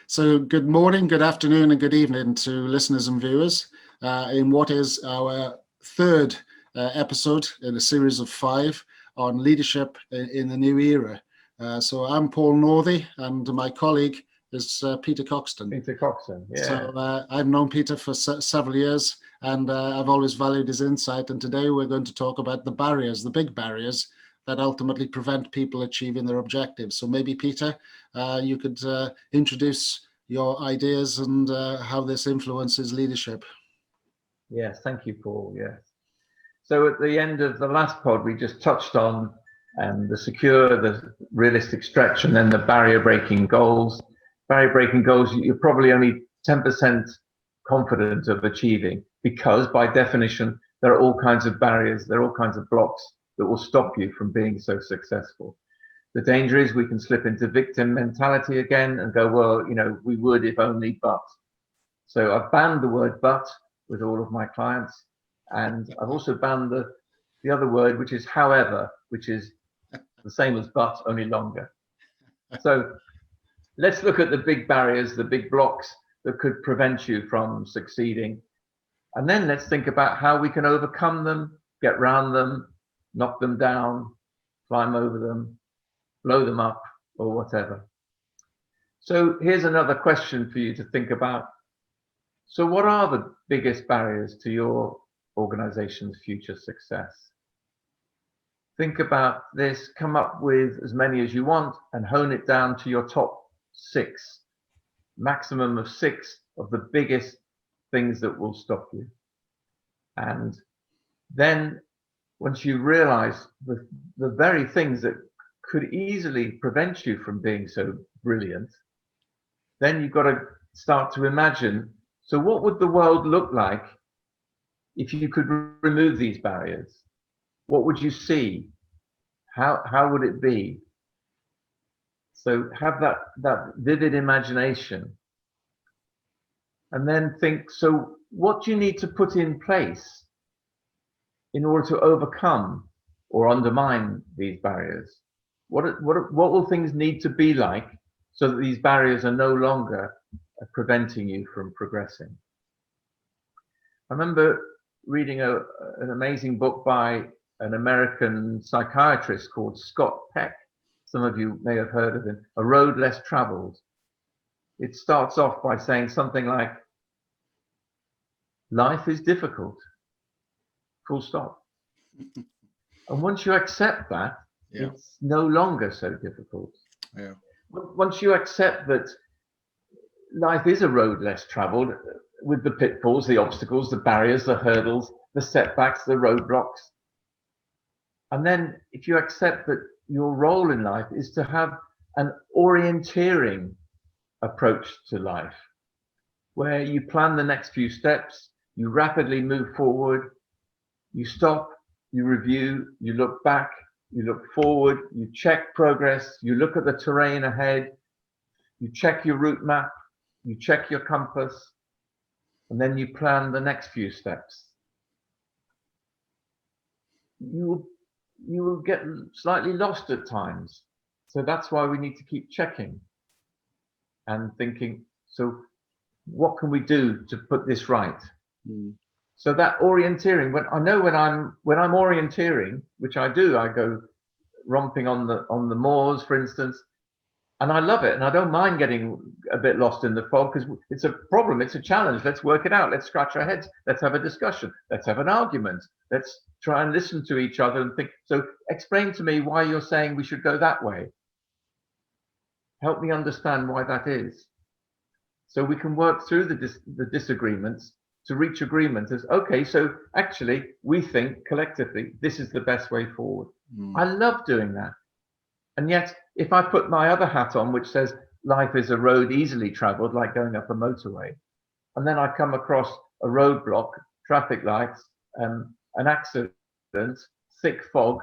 So good morning, good afternoon, and good evening to listeners and viewers in what is our third episode in a series of 5 on leadership in the new era. So I'm Paul Northey, and my colleague is Peter Coxon. Peter Coxon, yeah. So I've known Peter for several years, and I've always valued his insight. And today we're going to talk about the barriers, the big barriers that ultimately prevent people achieving their objectives. So maybe, Peter, you could introduce your ideas and how this influences leadership. Yes, thank you, Paul. Yes. So at the end of the last pod, we just touched on the secure, the realistic stretch, and then the barrier-breaking goals. Barrier-breaking goals, you're probably only 10% confident of achieving because, by definition, there are all kinds of barriers, there are all kinds of blocks that will stop you from being so successful. The danger is we can slip into victim mentality again and go, well, we would if only but. So I've banned the word but with all of my clients. And I've also banned the other word, which is however, which is the same as but, only longer. So let's look at the big barriers, the big blocks that could prevent you from succeeding. And then let's think about how we can overcome them, get around them, knock them down, climb over them, blow them up, or whatever. So here's another question for you to think about. So what are the biggest barriers to your organization's future success? Think about this, come up with as many as you want and hone it down to your top 6, maximum of 6 of the biggest things that will stop you. And then once you realize the very things that could easily prevent you from being so brilliant, then you've got to start to imagine, so what would the world look like if you could remove these barriers? What would you see? How would it be? So have that vivid imagination. And then think, so what do you need to put in place in order to overcome or undermine these barriers? What will things need to be like so that these barriers are no longer preventing you from progressing? I remember reading an amazing book by an American psychiatrist called Scott Peck. Some of you may have heard of him, A Road Less Traveled. It starts off by saying something like, life is difficult, full stop. And once you accept that, it's no longer so difficult. Yeah. Once you accept that life is a road less traveled, with the pitfalls, the obstacles, the barriers, the hurdles, the setbacks, the roadblocks. And then if you accept that your role in life is to have an orienteering approach to life, where you plan the next few steps, you rapidly move forward, you stop, you review, you look back, you look forward, you check progress, you look at the terrain ahead, you check your route map, you check your compass, and then you plan the next few steps. You will get slightly lost at times. So that's why we need to keep checking and thinking, so what can we do to put this right? So that orienteering, when I'm orienteering, which I do, I go romping on the moors, for instance, and I love it, and I don't mind getting a bit lost in the fog because it's a problem, it's a challenge. Let's work it out. Let's scratch our heads. Let's have a discussion. Let's have an argument. Let's try and listen to each other and think. So explain to me why you're saying we should go that way. Help me understand why that is. So we can work through the disagreements to reach agreement as, okay, so actually we think collectively this is the best way forward. I love doing that. And yet, if I put my other hat on, which says life is a road easily traveled, like going up a motorway, and then I come across a roadblock, traffic lights, an accident, thick fog,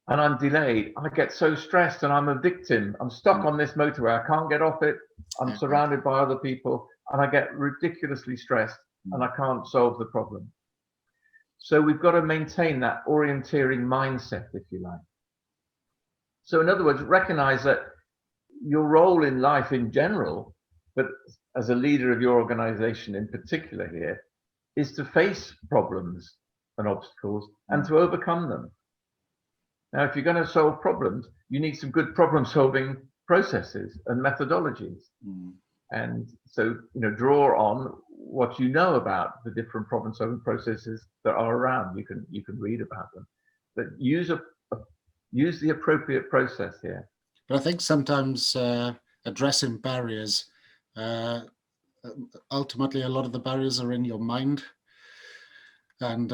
and I'm delayed, I get so stressed and I'm a victim. I'm stuck on this motorway. I can't get off it. I'm surrounded by other people, and I get ridiculously stressed, and I can't solve the problem. So we've got to maintain that orienteering mindset, if you like. So in other words, recognize that your role in life in general, but as a leader of your organization in particular here, is to face problems and obstacles and to overcome them. Now, if you're going to solve problems, you need some good problem-solving processes and methodologies. And so, draw on what you know about the different problem-solving processes that are around. You can read about them, but use the appropriate process here. But I think sometimes addressing barriers, ultimately, a lot of the barriers are in your mind. And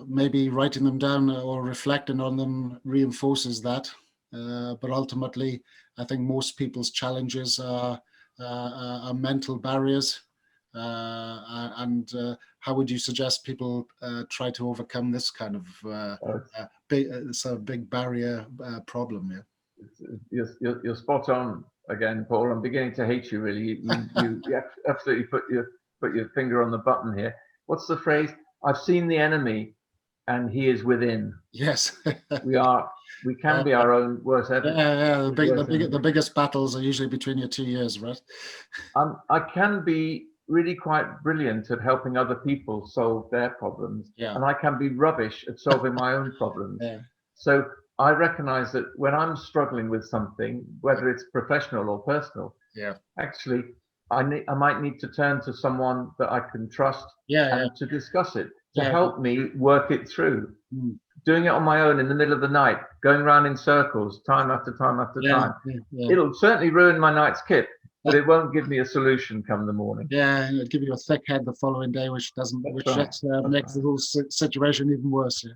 maybe writing them down or reflecting on them reinforces that. But ultimately, I think most people's challenges are mental barriers. And how would you suggest people try to overcome this kind of big barrier problem? Yeah, you're spot on again, Paul. I'm beginning to hate you. Really, you absolutely put your finger on the button here. What's the phrase? I've seen the enemy, and he is within. Yes, we can be our own worst enemy. Yeah. The biggest battles are usually between your 2 ears, right? I can be really quite brilliant at helping other people solve their problems, and I can be rubbish at solving my own problems. So I recognize that when I'm struggling with something, whether it's professional or personal, actually, I might need to turn to someone that I can trust and to discuss it, to help me work it through. Doing it on my own in the middle of the night, going around in circles, time after time after time, it'll certainly ruin my night's kip, but it won't give me a solution come the morning. Yeah, it'll give you a thick head the following day, which makes the whole situation even worse. Yeah.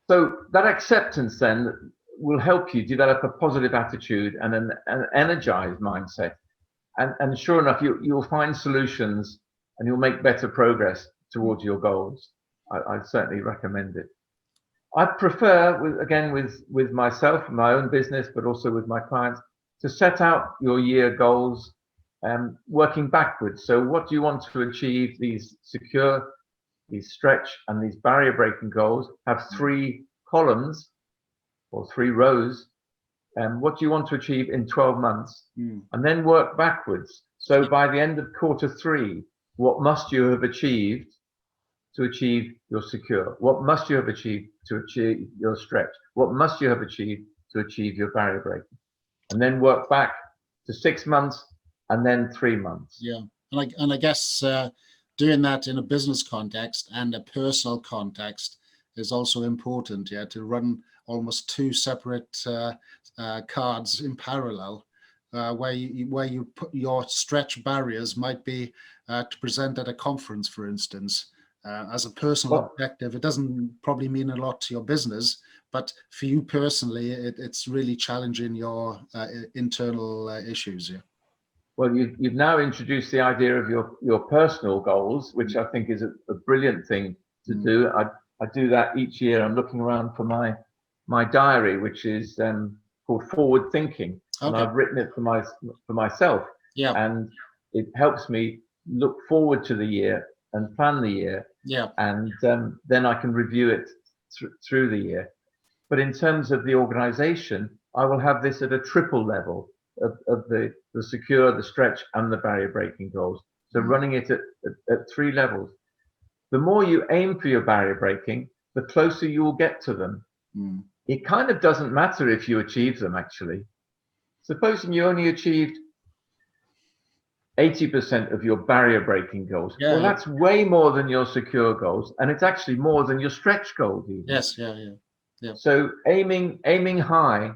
So that acceptance then will help you develop a positive attitude and an energized mindset. And sure enough, you'll find solutions and you'll make better progress towards your goals. I certainly recommend it. I prefer, with myself, my own business, but also with my clients, to set out your year goals, working backwards. So what do you want to achieve? These secure, these stretch, and these barrier breaking goals have 3 columns or 3 rows. What do you want to achieve in 12 months? And then work backwards. So by the end of quarter 3, what must you have achieved to achieve your secure? What must you have achieved to achieve your stretch? What must you have achieved to achieve your barrier breaking? And then work back to 6 months and then 3 months. Yeah, and I guess doing that in a business context and a personal context is also important. To run almost 2 separate cards in parallel, where you put your stretch barriers might be to present at a conference, for instance. As a personal objective, it doesn't probably mean a lot to your business, but for you personally, it's really challenging your internal issues. Yeah. Well, you've now introduced the idea of your personal goals, which I think is a brilliant thing to do. I do that each year. I'm looking around for my diary, which is called Forward Thinking, and I've written it for myself. Yeah. And it helps me look forward to the year and plan the year. Yeah. And then I can review it through the year. But in terms of the organization, I will have this at a triple level of the secure, the stretch, and the barrier breaking goals. So running it at 3 levels. The more you aim for your barrier breaking, the closer you will get to them. It kind of doesn't matter if you achieve them, actually. Supposing you only achieved 80% of your barrier breaking goals. Well, that's way more than your secure goals, and it's actually more than your stretch goals even. Yes, yeah. So aiming high,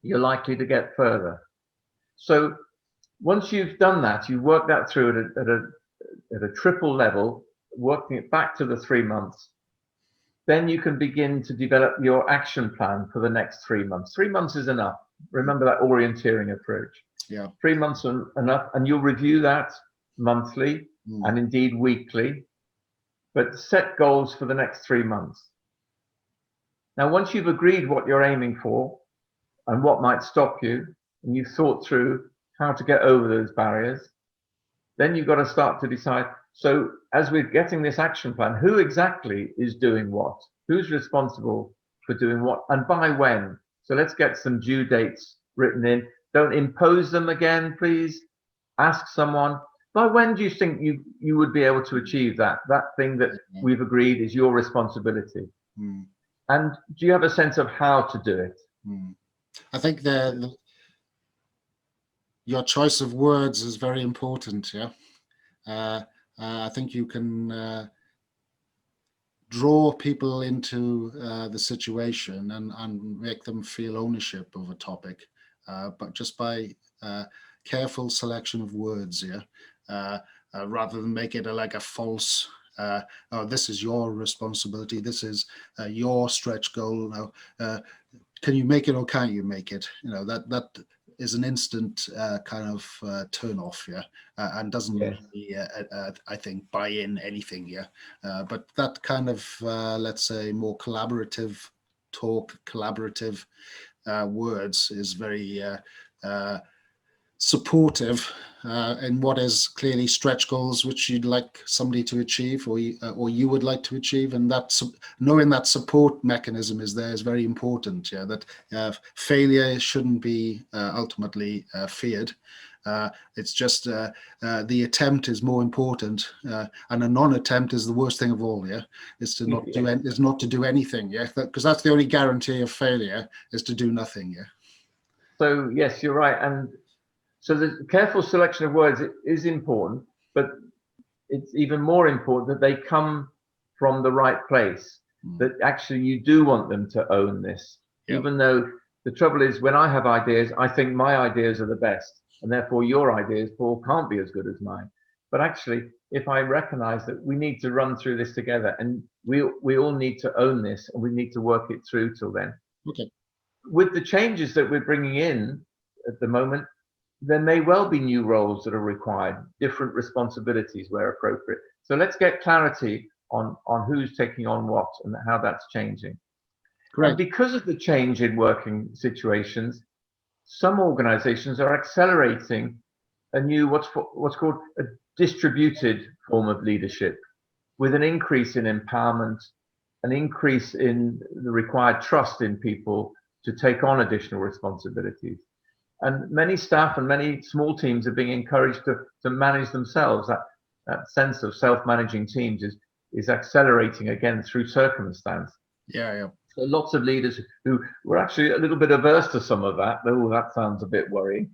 you're likely to get further. So once you've done that, you work that through at a triple level, working it back to the 3 months. Then you can begin to develop your action plan for the next 3 months. 3 months is enough. Remember that orienteering approach. Yeah. 3 months are enough, and you'll review that monthly and indeed weekly, but set goals for the next 3 months. Now, once you've agreed what you're aiming for and what might stop you, and you've thought through how to get over those barriers, then you've got to start to decide, so as we're getting this action plan, who exactly is doing what? Who's responsible for doing what, and by when? So let's get some due dates written in. Don't impose them again, please. Ask someone, by when do you think you would be able to achieve that thing that we've agreed is your responsibility? Mm. And do you have a sense of how to do it? Mm. I think your choice of words is very important. Yeah, I think you can draw people into the situation and make them feel ownership of a topic, but just by careful selection of words. Yeah, rather than make it like a false. Oh, this is your responsibility. This is your stretch goal. Now, can you make it or can't you make it? That is an instant kind of turn off, yeah, and doesn't really, I think, buy in anything, yeah. But that kind of, let's say, more collaborative talk, collaborative words is very supportive in what is clearly stretch goals which you'd like somebody to achieve, or you would like to achieve, and that knowing that support mechanism is there is very important. Yeah, that failure shouldn't be ultimately feared. It's just the attempt is more important, and a non-attempt is the worst thing of all. Yeah, is to not do is not to do anything. Yeah, because that's the only guarantee of failure, is to do nothing. Yeah. So yes, you're right, and so the careful selection of words is important, but it's even more important that they come from the right place, that actually you do want them to own this. Yep. Even though the trouble is, when I have ideas, I think my ideas are the best, and therefore your ideas, Paul, can't be as good as mine. But actually, if I recognize that we need to run through this together, and we all need to own this, and we need to work it through till then. Okay. With the changes that we're bringing in at the moment, there may well be new roles that are required, different responsibilities where appropriate. So let's get clarity on who's taking on what and how that's changing. Great. And because of the change in working situations, some organizations are accelerating a new what's called a distributed form of leadership, with an increase in empowerment, an increase in the required trust in people to take on additional responsibilities. And many staff and many small teams are being encouraged to manage themselves. That sense of self-managing teams is accelerating again through circumstance. Yeah. So lots of leaders who were actually a little bit averse to some of that. Oh, that sounds a bit worrying.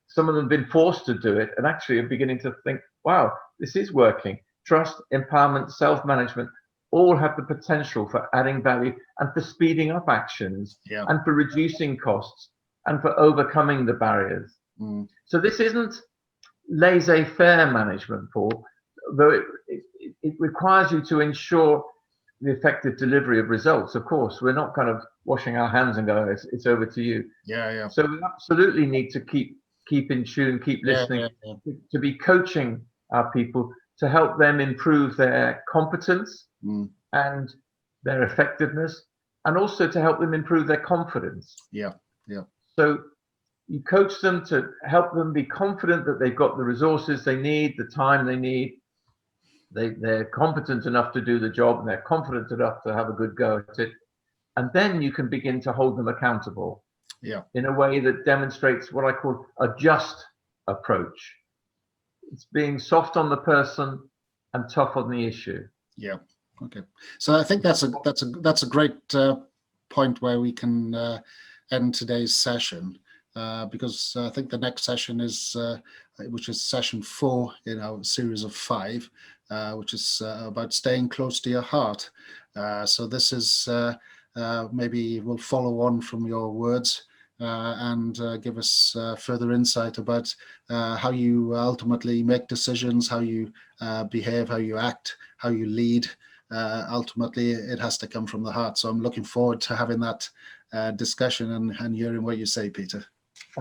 Some of them have been forced to do it and actually are beginning to think, wow, this is working. Trust, empowerment, self-management all have the potential for adding value and for speeding up actions and for reducing costs and for overcoming the barriers. So this isn't laissez-faire management, Paul, though it requires you to ensure the effective delivery of results. Of course, we're not kind of washing our hands and going, it's over to you. Yeah. So we absolutely need to keep in tune, keep listening, to be coaching our people to help them improve their competence and their effectiveness, and also to help them improve their confidence. Yeah. So you coach them to help them be confident that they've got the resources they need, the time they need. They're competent enough to do the job, and they're confident enough to have a good go at it. And then you can begin to hold them accountable in a way that demonstrates what I call a just approach. It's being soft on the person and tough on the issue. Yeah. Okay. So I think that's a great point where we can end today's session, because I think the next session is which is session 4 in our series of 5, which is about staying close to your heart. So this is maybe we'll follow on from your words and give us further insight about how you ultimately make decisions, how you behave, how you act, how you lead. Ultimately, it has to come from the heart. So I'm looking forward to having that discussion and hearing what you say, Peter.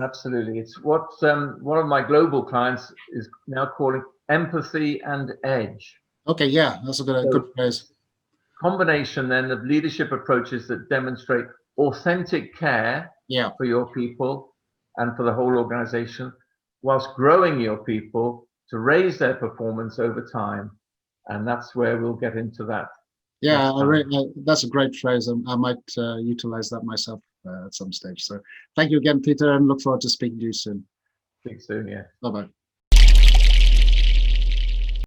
Absolutely. It's what one of my global clients is now calling empathy and edge. Okay, yeah, that's a good phrase. Combination then of leadership approaches that demonstrate authentic care for your people and for the whole organization, whilst growing your people to raise their performance over time. And that's where we'll get into that. Yeah, that's a great phrase. I might utilize that myself. at some stage. So thank you again, Peter, and look forward to speaking to you soon. Speak soon, yeah. Bye-bye.